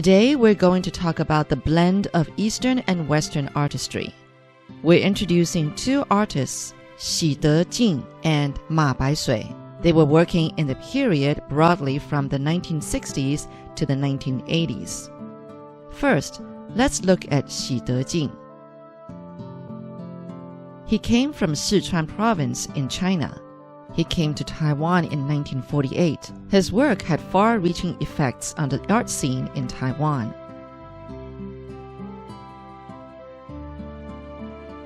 Today we're going to talk about the blend of Eastern and Western artistry. We're introducing two artists, Hsi Te-chin and Pai-sui. They were working in the period broadly from the 1960s to the 1980s. First, let's look at Hsi Te-chin. He came from Sichuan province in China. He came to Taiwan in 1948. His work had far-reaching effects on the art scene in Taiwan.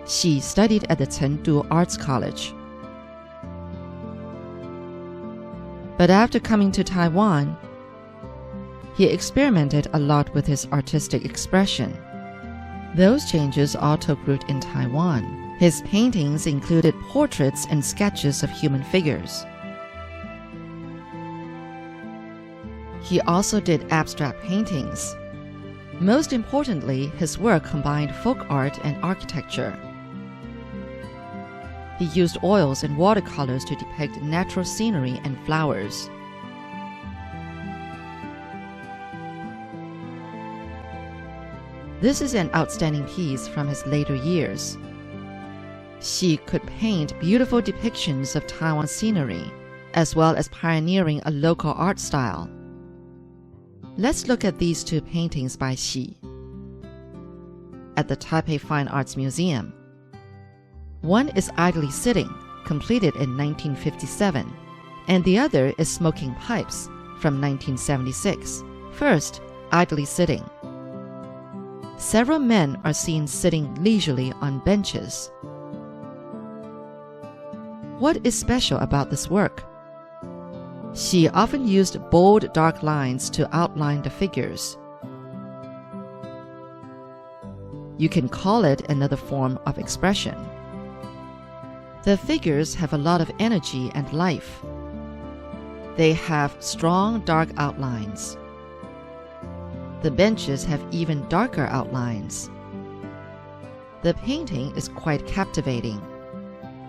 Xi studied at the Chengdu Arts College. But after coming to Taiwan, he experimented a lot with his artistic expression. Those changes all took root in Taiwan. His paintings included portraits and sketches of human figures. He also did abstract paintings. Most importantly, his work combined folk art and architecture. He used oils and watercolors to depict natural scenery and flowers. This is an outstanding piece from his later years. Xi could paint beautiful depictions of Taiwan scenery, as well as pioneering a local art style. Let's look at these two paintings by Xi at the Taipei Fine Arts Museum. One is Idly Sitting, completed in 1957, and the other is Smoking Pipes from 1976. First, Idly Sitting. Several men are seen sitting leisurely on benches. What is special about this work? Xi often used bold, dark lines to outline the figures. You can call it another form of expression. The figures have a lot of energy and life. They have strong, dark outlines. The benches have even darker outlines. The painting is quite captivating.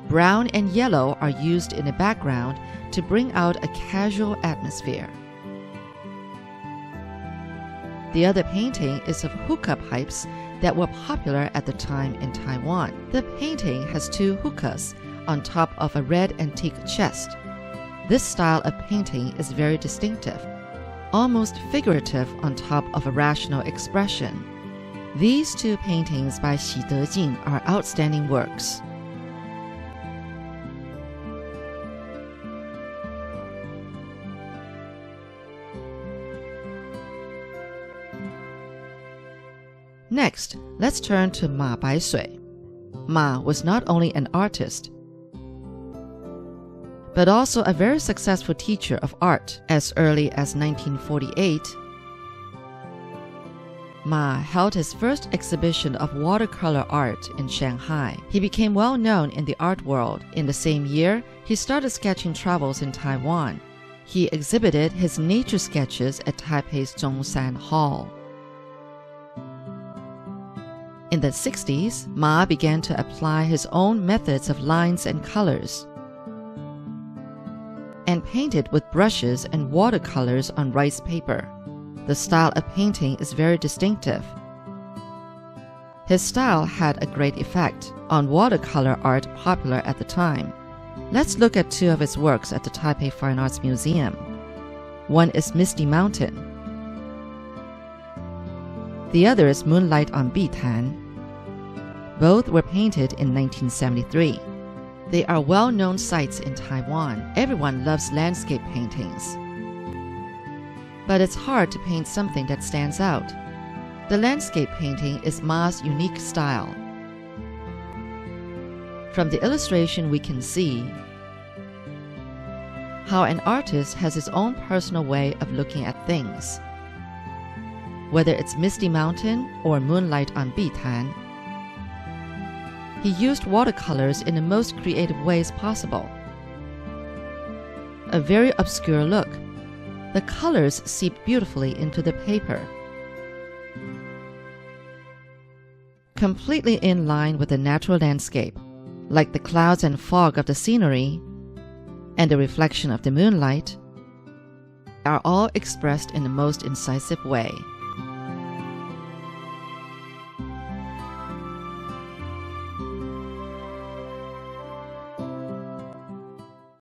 Brown and yellow are used in the background to bring out a casual atmosphere. The other painting is of hookah pipes that were popular at the time in Taiwan. The painting has two hookahs on top of a red antique chest. This style of painting is very distinctive, almost figurative on top of a rational expression. These two paintings by Hsi Te-chin are outstanding works. Next, let's turn to Pai-sui. Ma was not only an artist, but also a very successful teacher of art. As early as 1948, Ma held his first exhibition of watercolor art in Shanghai. He became well known in the art world. In the same year, he started sketching travels in Taiwan. He exhibited his nature sketches at Taipei's Zhongshan Hall. In the 60s, Ma began to apply his own methods of lines and colors, and painted with brushes and watercolors on rice paper. The style of painting is very distinctive. His style had a great effect on watercolor art popular at the time. Let's look at two of his works at the Taipei Fine Arts Museum. One is Misty Mountain. The other is Moonlight on Bitan. Both were painted in 1973. They are well-known sites in Taiwan. Everyone loves landscape paintings. But it's hard to paint something that stands out. The landscape painting is Ma's unique style. From the illustration we can see how an artist has his own personal way of looking at things. Whether it's Misty Mountain or Moonlight on Bitan, he used watercolors in the most creative ways possible. A very obscure look. The colors seep beautifully into the paper, completely in line with the natural landscape, like the clouds and fog of the scenery and the reflection of the moonlight, are all expressed in the most incisive way.